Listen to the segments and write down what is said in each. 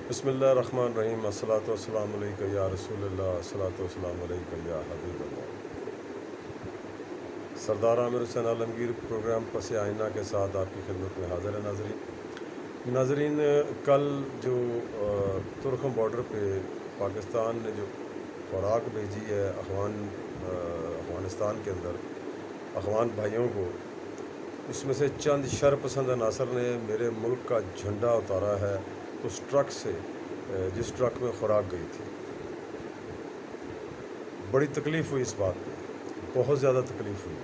बिस्मिल्लाहिर्रहमानिर्रहीम। अस्सलातु वस्सलामु अलैका या रसूल अल्लाह, अस्सलातु वस्सलामु अलैका या हबीब अल्लाह। सरदार आमिर हुसैन आलमगीर प्रोग्राम पस आइना के साथ आपकी खिदमत में हाज़िर है। नाजरीन, कल जो तुर्खम बॉर्डर पे पाकिस्तान ने जो खुराक भेजी है अफ़गानिस्तान के अंदर अफ़गान भाइयों को, उसमें से चंद शरपसंद अनासर ने मेरे मुल्क का झंडा उतारा है उस ट्रक से जिस ट्रक में खुराक गई थी। बड़ी तकलीफ़ हुई इस बात पे, बहुत ज़्यादा तकलीफ़ हुई।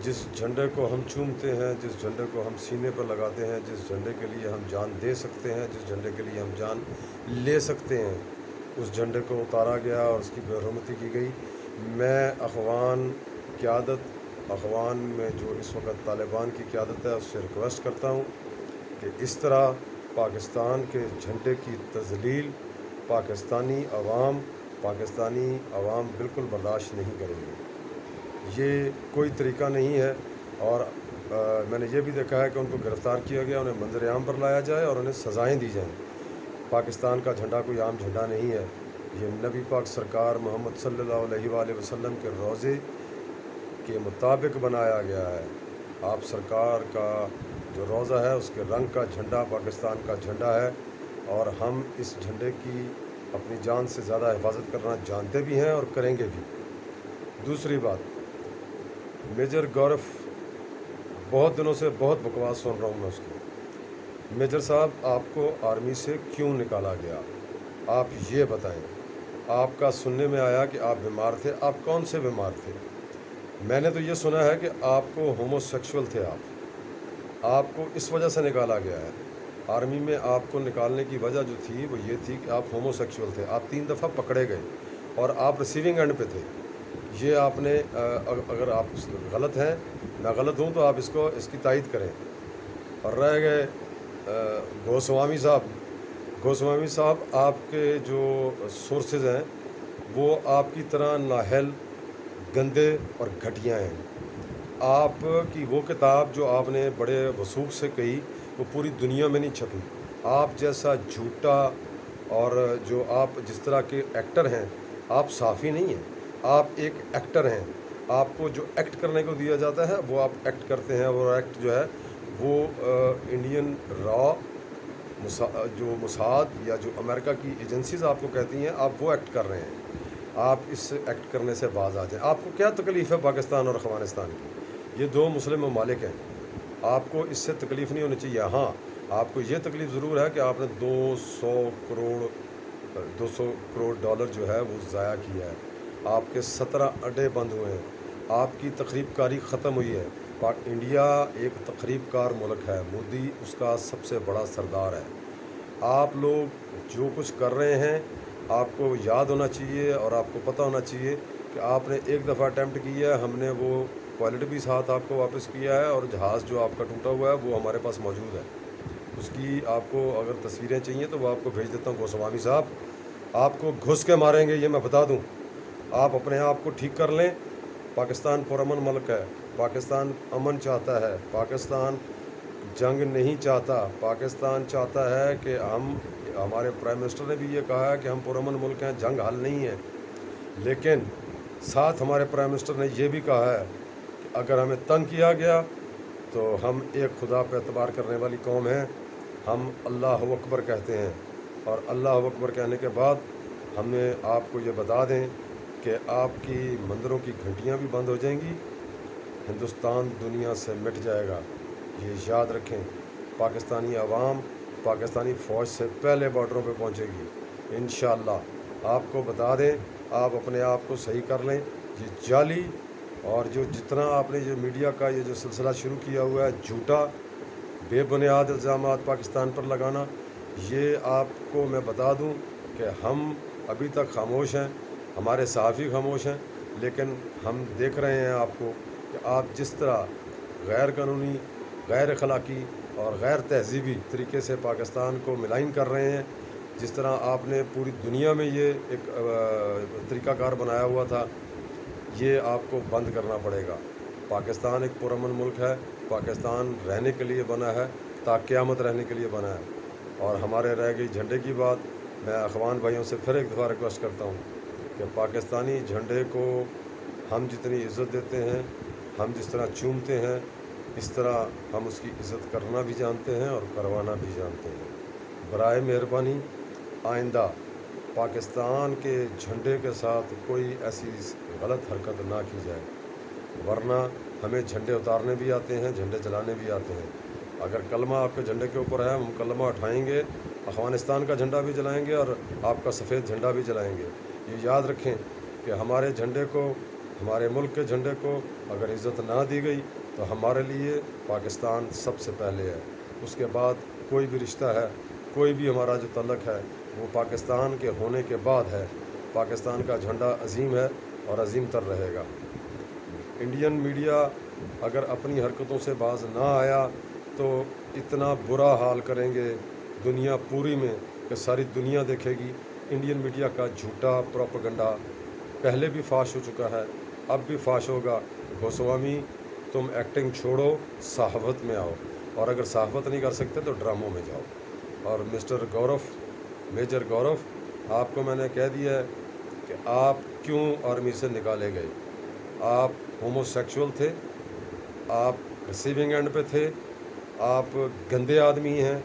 जिस झंडे को हम चूमते हैं, जिस झंडे को हम सीने पर लगाते हैं, जिस झंडे के लिए हम जान दे सकते हैं, जिस झंडे के लिए हम जान ले सकते हैं, उस झंडे को उतारा गया और उसकी बेहरमती की गई। मैं अफ़गान क़यादत, अफ़गान में जो इस वक्त तालिबान की क़यादत है, उससे रिक्वेस्ट करता हूँ कि इस तरह पाकिस्तान के झंडे की तज़लील पाकिस्तानी अवाम बिल्कुल बर्दाश्त नहीं करेंगे। ये कोई तरीक़ा नहीं है। और मैंने ये भी देखा है कि उनको गिरफ़्तार किया गया, उन्हें मंजर आम पर लाया जाए और उन्हें सज़ाएँ दी जाएँ। पाकिस्तान का झंडा कोई आम झंडा नहीं है। ये नबी पाक सरकार मोहम्मद सल्लल्लाहु अलैहि वसल्लम के रोज़े के मुताबिक बनाया गया है। आप सरकार का जो रोज़ा है उसके रंग का झंडा पाकिस्तान का झंडा है, और हम इस झंडे की अपनी जान से ज़्यादा हिफाजत करना जानते भी हैं और करेंगे भी। दूसरी बात, मेजर गौरव, बहुत दिनों से बहुत बकवास सुन रहा हूँ मैं उसकी। मेजर साहब, आपको आर्मी से क्यों निकाला गया? आप ये बताएं। आपका सुनने में आया कि आप बीमार थे। आप कौन से बीमार थे? मैंने तो ये सुना है कि आपको होमोसेक्सुअल थे आपको इस वजह से निकाला गया है। आर्मी में आपको निकालने की वजह जो थी वो ये थी कि आप होमोसेक्सुअल थे। आप 3 दफ़ा पकड़े गए और आप रिसीविंग एंड पे थे। ये आपने अगर आप गलत हैं, मैं गलत हूँ तो आप इसकी तायद करें। और रह गए गोस्वामी साहब, आपके जो सोर्सेज हैं वो आपकी तरह नाहल, गंदे और घटिया हैं। आपकी वो किताब जो आपने बड़े वसूख से कही वो पूरी दुनिया में नहीं छपी। आप जैसा झूठा और जो आप जिस तरह के एक्टर हैं, आप साफ़ी नहीं हैं, आप एक एक्टर हैं। आपको जो एक्ट करने को दिया जाता है वो आप एक्ट करते हैं। वो एक्ट जो है वो इंडियन रॉ जो मुसाद या जो अमेरिका की एजेंसीज़ आपको कहती हैं, आप वो एक्ट कर रहे हैं। आप इस एक्ट करने से बाज आ जाएं। आपको क्या तकलीफ़ है पाकिस्तान और अफ़गानिस्तान की? ये 2 मुस्लिम ममालिक हैं। आपको इससे तकलीफ़ नहीं होनी चाहिए। हाँ, आपको ये तकलीफ़ ज़रूर है कि आपने 200 करोड़ डॉलर जो है वो ज़ाया किया है। आपके 17 अड्डे बंद हुए हैं। आपकी तक़रीबकारी ख़त्म हुई है। इंडिया एक तक़रीबकार मुल्क है। मोदी उसका सबसे बड़ा सरदार है। आप लोग जो कुछ कर रहे हैं आपको याद होना चाहिए और आपको पता होना चाहिए कि आपने एक दफ़ा अटैम्प्ट किया है, हमने वो पायलट भी साथ आपको वापस किया है, और जहाज़ जो आपका टूटा हुआ है वो हमारे पास मौजूद है। उसकी आपको अगर तस्वीरें चाहिए तो वो आपको भेज देता हूँ। गोस्वामी साहब, आपको घुस के मारेंगे, ये मैं बता दूँ। आप अपने आप को ठीक कर लें। पाकिस्तान पुरअमन मुल्क है। पाकिस्तान अमन चाहता है। पाकिस्तान जंग नहीं चाहता। पाकिस्तान चाहता है कि हमारे प्राइम मिनिस्टर ने भी ये कहा है कि हम पुरअमन मुल्क हैं, जंग हल नहीं है। लेकिन साथ हमारे प्राइम मिनिस्टर ने ये भी कहा है कि अगर हमें तंग किया गया तो हम एक खुदा पर एतबार करने वाली कौम है। हम अल्लाह अकबर कहते हैं, और अल्लाह अकबर कहने के बाद हमें आपको ये बता दें कि आपकी मंदिरों की घंटियाँ भी बंद हो जाएंगी। हिंदुस्तान दुनिया से मिट जाएगा, ये याद रखें। पाकिस्तानी अवाम पाकिस्तानी फ़ौज से पहले बॉर्डरों पे पहुंचेगी इंशाअल्लाह। आपको बता दें, आप अपने आप को सही कर लें। ये जाली और जो जितना आपने जो मीडिया का ये जो सिलसिला शुरू किया हुआ है, झूठा बेबुनियाद इल्ज़ामात पाकिस्तान पर लगाना, ये आपको मैं बता दूं कि हम अभी तक खामोश हैं, हमारे सहाफ़ी खामोश हैं, लेकिन हम देख रहे हैं आपको कि आप जिस तरह गैर कानूनी, गैर अखलाकी और गैर तहज़ीबी तरीके से पाकिस्तान को मिलाइन कर रहे हैं। जिस तरह आपने पूरी दुनिया में ये एक तरीक़ाकार बनाया हुआ था, ये आपको बंद करना पड़ेगा। पाकिस्तान एक पुरअमन मुल्क है। पाकिस्तान रहने के लिए बना है, ता क़यामत रहने के लिए बना है। اور ہمارے رہ گئی جھنڈے کی بات، میں اخوان بھائیوں سے پھر ایک دفعہ ریکویسٹ کرتا ہوں کہ پاکستانی جھنڈے کو ہم جتنی عزت دیتے ہیں، ہم جس طرح چومتے ہیں، اس طرح ہم اس کی عزت کرنا بھی جانتے ہیں اور کروانا بھی جانتے ہیں۔ برائے مہربانی آئندہ پاکستان کے جھنڈے کے ساتھ کوئی ایسی غلط حرکت نہ کی جائے، ورنہ ہمیں جھنڈے اتارنے بھی آتے ہیں، جھنڈے چلانے بھی آتے ہیں۔ اگر کلمہ آپ کے جھنڈے کے اوپر ہے، ہم کلمہ اٹھائیں گے، افغانستان کا جھنڈا بھی جلائیں گے اور آپ کا سفید جھنڈا بھی جلائیں گے۔ یہ یاد رکھیں کہ ہمارے جھنڈے کو، ہمارے ملک کے جھنڈے کو اگر عزت نہ دی گئی تو ہمارے لیے پاکستان سب سے پہلے ہے، اس کے بعد کوئی بھی رشتہ ہے، کوئی بھی ہمارا جو تعلق ہے وہ پاکستان کے ہونے کے بعد ہے۔ پاکستان کا جھنڈا عظیم ہے اور عظیم تر رہے گا۔ انڈین میڈیا اگر اپنی حرکتوں سے باز نہ آیا تو اتنا برا حال کریں گے دنیا پوری میں کہ ساری دنیا دیکھے گی۔ انڈین میڈیا کا جھوٹا پروپیگنڈا پہلے بھی فاش ہو چکا ہے، اب بھی فاش ہوگا۔ گوسوامی تم ایکٹنگ چھوڑو، صحافت میں آؤ، اور اگر صحافت نہیں کر سکتے تو ڈراموں میں جاؤ۔ اور مسٹر گورو، میجر گورو، آپ کو میں نے کہہ دیا ہے کہ آپ کیوں آرمی سے نکالے گئے۔ آپ ہومو سیکشول تھے، آپ ریسیونگ اینڈ پہ تھے، آپ گندے آدمی ہیں،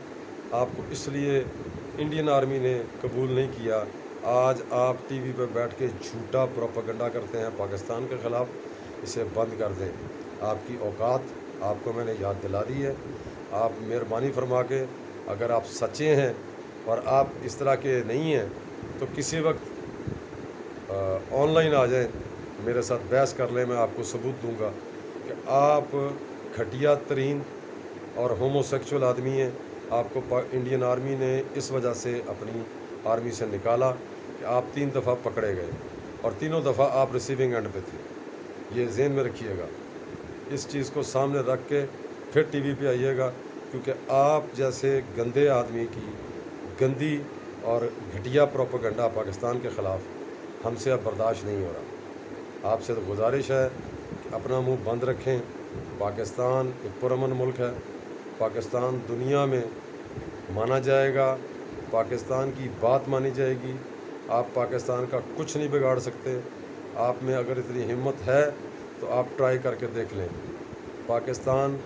آپ کو اس لیے انڈین آرمی نے قبول نہیں کیا۔ آج آپ ٹی وی پہ بیٹھ کے جھوٹا پروپیگنڈا کرتے ہیں پاکستان کے خلاف، اسے بند کر دیں۔ آپ کی اوقات آپ کو میں نے یاد دلا دی ہے۔ آپ مہربانی فرما کے اگر آپ سچے ہیں اور آپ اس طرح کے نہیں ہیں تو کسی وقت آن لائن آ جائیں، میرے ساتھ بحث کر لیں، میں آپ کو ثبوت دوں گا کہ آپ گھٹیا ترین اور ہومو سیکشول آدمی ہیں۔ آپ کو انڈین آرمی نے اس وجہ سے اپنی آرمی سے نکالا کہ آپ 3 دفعہ پکڑے گئے اور تینوں دفعہ آپ ریسیونگ اینڈ پہ تھے۔ یہ ذہن میں رکھیے گا، اس چیز کو سامنے رکھ کے پھر ٹی وی پہ آئیے گا، کیونکہ آپ جیسے گندے آدمی کی گندی اور گھٹیا پروپیگنڈا پاکستان کے خلاف ہم سے اب برداشت نہیں ہو رہا۔ آپ سے تو گزارش ہے کہ اپنا منہ بند رکھیں۔ پاکستان ایک پرامن ملک ہے، پاکستان دنیا میں مانا جائے گا، پاکستان کی بات مانی جائے گی۔ آپ پاکستان کا کچھ نہیں بگاڑ سکتے۔ آپ میں اگر اتنی ہمت ہے تو آپ ٹرائی کر کے دیکھ لیں۔ پاکستان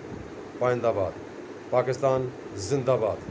پائندہ باد، پاکستان زندہ باد۔